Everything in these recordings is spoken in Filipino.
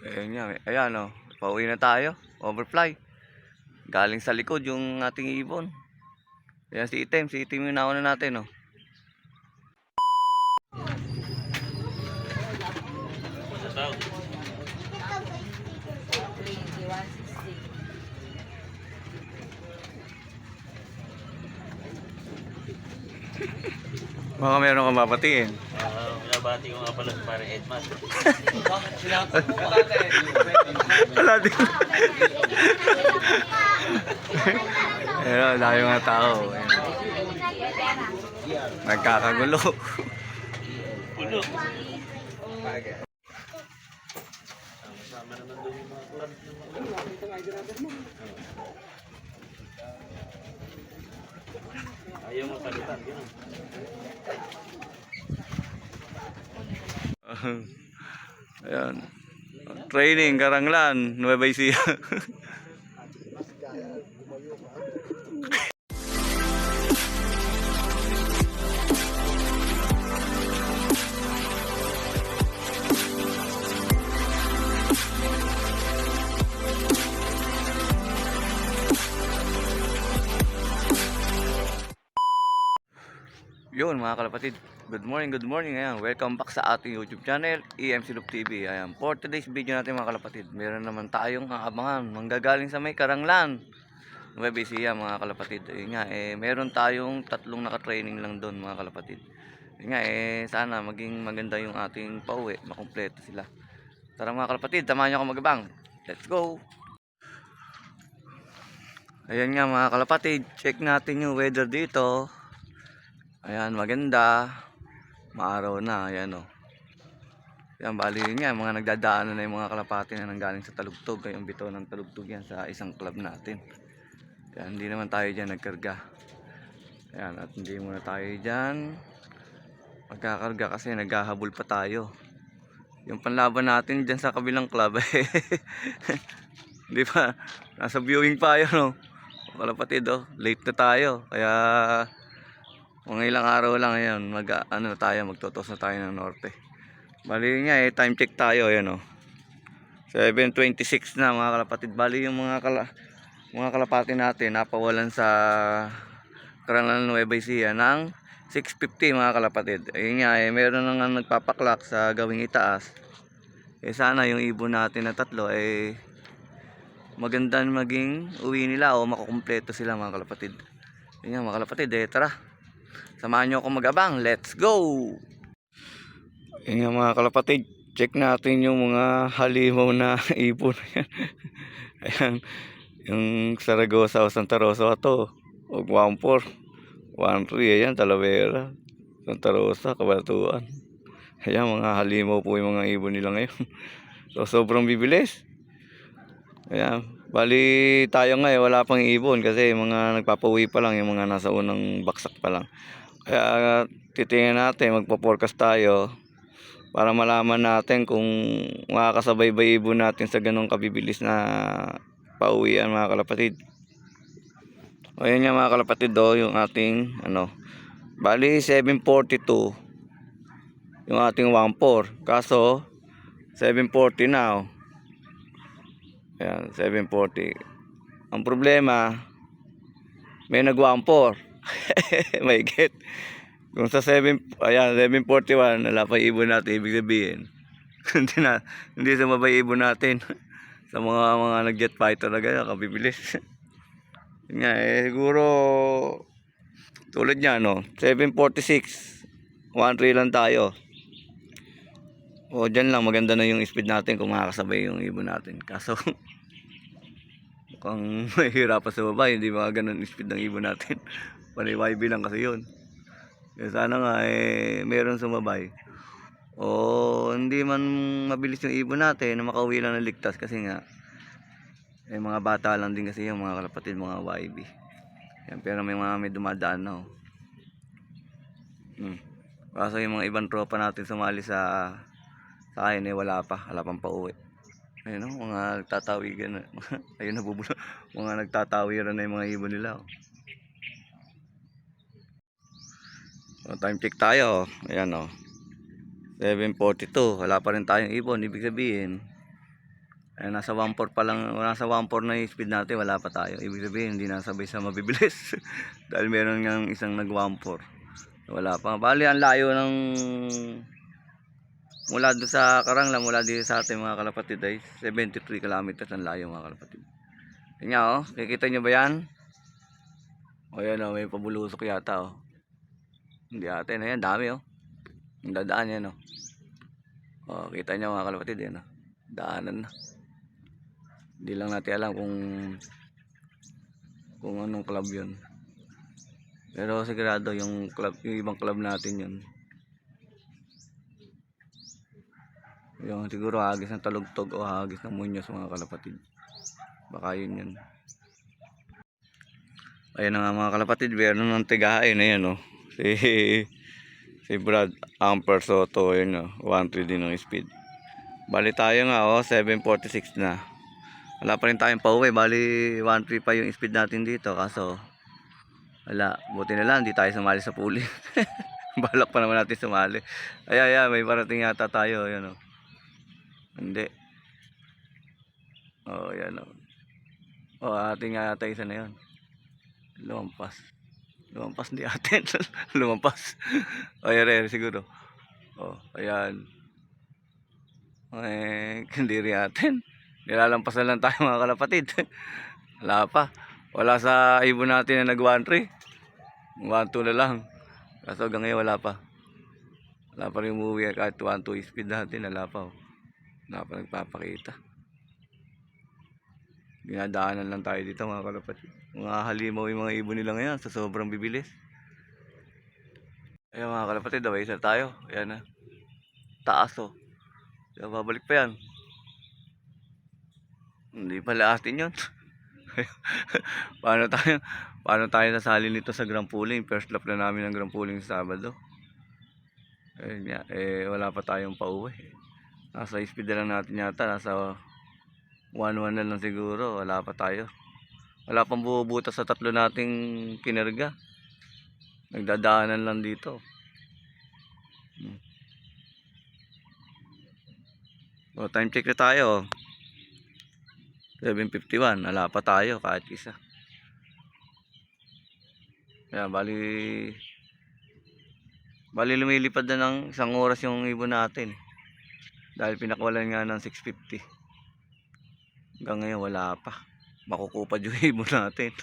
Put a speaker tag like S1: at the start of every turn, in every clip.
S1: Ayan nga, ayan o. Pauwi na tayo. Overfly. Galing sa likod yung ating ibon. Ayan si Itim yung nauna natin o. Baka meron kang mapatingin.
S2: Binabati ko nga pala si Pare Edman.
S1: Wala din. Ayan, dahil mga tao. Ayan. Nagkakagulo.
S2: Puno. Sama naman doon yung mga club. Ayaw mo palitan, gano'n.
S1: Ayan. Training, Karanglan, Nueva Ecija. Yun mga kalapatid, good morning. Ayan, welcome back sa ating YouTube channel, EMC Loop TV. Ayan, for today's video natin mga kalapatid, meron naman tayong aabangan, manggagaling sa may Karanglan, Nueva Ecija mga kalapatid. Ayun nga, meron tayong tatlong naka-training lang doon mga kalapatid. Ayun nga, sana maging maganda yung ating pauwi, makumpleto sila. Tara mga kalapatid, samahan nyo ako magabang. Let's go! Ayan nga mga kalapatid, check natin yung weather dito. Ayan, maganda. Maaraw na, ayan o. Ayan, bali yun nga, mga nagdadaanan na yung mga kalapati na nanggaling sa Talugtog. Yung bitaw ng Talugtog yan sa isang club natin. Kaya hindi naman tayo dyan nagkarga. Ayan, at hindi muna tayo dyan magkakarga kasi naghahabol pa tayo. Yung panlaban natin dyan sa kabilang club hindi pa, nasa viewing pa yun o. Kalapatid o, late na tayo. Kaya mga ilang araw lang ayan, magtotos na tayo ng norte. Bali nga time check tayo ayan 7:26 na mga kalapatid. Bali yung mga kalapati natin napawalan sa Karanglan Nueva Ecija ng 6:50 mga kalapatid. Ayun nga meron nang nagpapaklak sa gawing itaas. Sana yung ibon natin na tatlo magandang maging uwi nila o makukumpleto sila mga kalapatid. Ayun nga mga kalapatid, tara. Samahan nyo ako mag-abang. Let's go! Yun nga mga kalapatid, check natin yung mga halimaw na ibon. Ayan, yung Saragosa o Santa Rosa ito. O 1-4, 1-3, ayan, Talavera, Santa Rosa, Cabanatuan. Ayan, mga halimaw po yung mga ibon nila ngayon. So, sobrang bibilis. Ayan, bali tayo ngayon, wala pang ibon kasi mga nagpapauwi pa lang, yung mga nasa unang baksak pa lang. Kaya titingnan natin, magpo-forecast tayo para malaman natin kung makakasabay ba ibon natin sa ganong kabibilis na pauwian mga kalapatid. O yun nga mga kalapatid yung ating bali 7:42 yung ating 1-4, kaso 7:40 na Ayan, 7:40. Ang problema, may nag 1-4. May get. Kung sa 7:41 wala pa ibon natin, ibig sabihin hindi sumabay ibon natin sa mga nag-jet fighter na gano'n, kabibilis. Yun nga siguro tulad niya 7:46, 1-3 lang tayo. O dyan lang, maganda na yung speed natin kung makakasabay yung ibon natin. Kaso mukhang mahirapan sa baba, hindi mga ganun speed ng ibon natin. Panay YB lang kasi yun. Kaya sana nga meron sumabay. O hindi man mabilis yung ibon natin na makauwi lang ng ligtas kasi nga mga bata lang din kasi yung mga kalapatid, mga YB. Yan, pero may dumadaan na Kaso yung mga ibang tropa natin sumali sa akin wala pang pauwi. Ayun mga nagtatawigan na. Ayun nabubulo. Mga nagtatawiran na yung mga ibon nila So, time check tayo. Ayan 7:42. Wala pa rin tayong ibon. Ibig sabihin Ay, nasa 1.4 pa lang, nasa 1.4 na yung speed natin, wala pa tayo. Ibig sabihin, hindi nasabay sa mabibilis. Dahil meron nga isang nag 1.4. Wala pa. Bali, ang layo ng mula doon sa Karangla, mula dito sa ating mga kalapatid ay 73 kilometers ang layo mga kalapatid. Yan nga oh, kikita nyo ba yan? O yan oh, may pabulusok yata oh. Hindi atin, ayan, dami oh. Ang dadaan yan oh. O, kita nyo mga kalapatid yan oh. Daanan na. Hindi lang natin alam kung anong club yun. Pero sigurado yung club, yung ibang club natin yun. Yung siguro hagis ng Talugtog o hagis ng Muñoz mga kalapatid. Baka yun yun. Ayan na nga mga kalapatid, meron ng tigain na yan oh. Si Brad Amper Soto yun oh. 1.3 din ng speed. Bali tayo nga oh, 7.46 na. Wala pa rin tayong pauwi, bali 1.3 pa yung speed natin dito. Kaso wala, buti na lang hindi tayo sumali sa puli. Balak pa naman natin sumali. Ay, may parating yata tayo, yun oh. Hindi. Oh, yan oh. Oh, ating nga yata isa na yun. Lumampas. Lumampas hindi atin. Lumampas. O, yan siguro. Oh, ayan. Hindi rin atin. Nilalampas na lang tayo mga kalapatid. Wala pa. Wala sa ibon natin na nag 1.3. 1.2 na lang. Kaso hanggang ngayon wala pa. Wala pa rin umuwi kahit 1.2 speed natin. Wala pa oh. Wala pa nagpapakita. Dinadaanan lang tayo dito mga kalapatid. Mga halimaw yung mga ibon nila ngayon sa sobrang bibilis. Ayan mga kalapatid, away isa tayo. Ayan na. Taas oh. Kaya babalik pa yan. Hindi pala atin yun. paano tayo nasali nito sa Grand Pooling? First lap na namin ng Grand Pooling sa Sabado. Ayun nga, wala pa tayong pauwi. Nasa speed na lang natin yata. Nasa 1.1 na lang siguro. Wala pa tayo. Wala pang bubuta sa tatlo nating kinarga. Nagdadaanan lang dito. So, time check na tayo. 7:51, wala pa tayo kahit isa. Kaya bali lumilipad na ng isang oras yung ibon natin. Dahil pinakawalan nga ng 6:50. Hanggang ngayon wala pa. Makukupad yung ibon natin.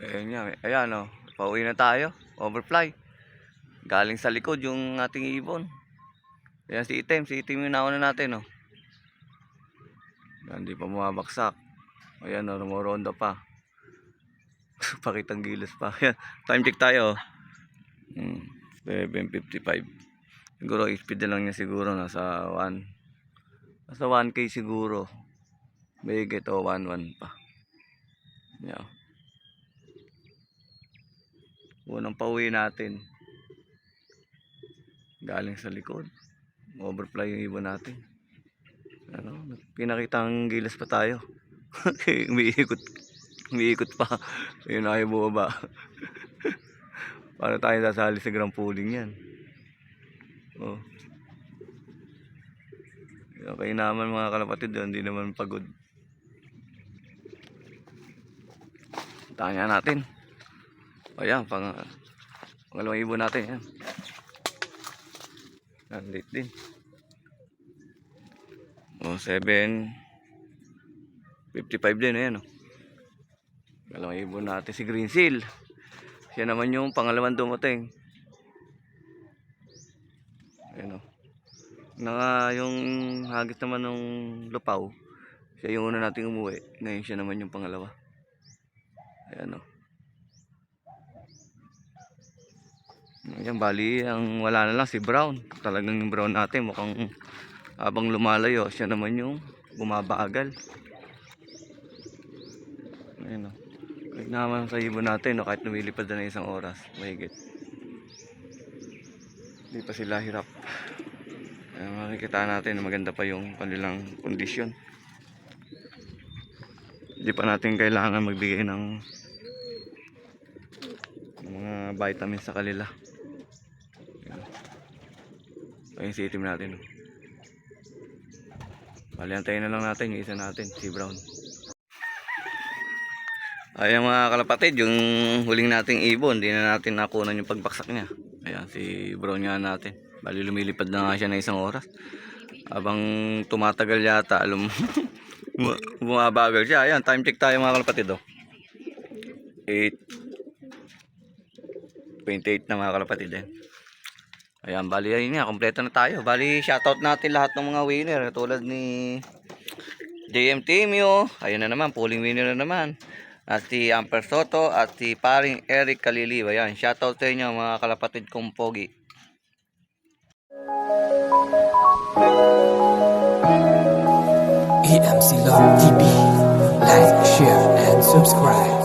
S1: Ayan nga, ayan o. Pauwi na tayo. Overfly. Galing sa likod yung ating ibon. Ayan si Item yung nauna natin o. Hindi pa bumabaksak. Ayan o, rumoronda pa. Pakitang gilas pa. Ayan, time check tayo. 7:55. Siguro speed na lang niya siguro nasa 1K siguro. Bigit o 1.1 pa. Ayan. Unang pauwi natin. Galing sa likod. Overfly yung ibon natin. Ano, pinakitang gilas pa tayo. umiikot pa. Ayun ayaw bumaba. Paano tayo sasali sa Grand Pooling yan? Oh. Okay naman mga kalapatid, hindi naman pagod. Tanya natin. O yan, pangalawang ibon natin yan. Late din. O 7:55 din, ayan o. Dalawang ibon natin si Green Seal. Siya naman yung pangalawang dumating. Ayan o. Yung hagis naman ng lupaw, siya yung una nating umuwi. Ngayon siya naman yung pangalawa. Ayan o. Ayan, bali ang wala na lang si Brown. Talagang yung Brown natin mukhang habang lumalayo siya naman yung bumabagal. Ayan o. Kahit naman sa ibon natin no, kahit lumilipad na isang oras mahigit, hindi pa sila hirap. Makikita natin na maganda pa yung kanilang kondisyon. Hindi pa natin kailangan magbigay ng mga vitamins sa kanila. Ayun si Item natin. Bali, antayin na lang natin yung isa natin, si Brown. Ayan mga kalapatid, yung huling nating ibon, hindi na natin nakunan yung pagbaksak niya. Ayan, si Brown nga natin. Bali, lumilipad na nga siya na isang oras. Habang tumatagal yata, alam mo, bumabagal siya. Ayan, time check tayo mga kalapatid. 8:28 na mga kalapatid. Ayan, bali ayun nga, kompleto na tayo. Bali, shoutout natin lahat ng mga winner. Tulad ni JM Timio. Ayun na naman, pulling winner na naman. At si Amper Soto at si paring Eric Kaliliw. Ayan, shoutout sa inyo mga kalapatid kong pogi.
S3: EMC Love TV. Like, share, and subscribe.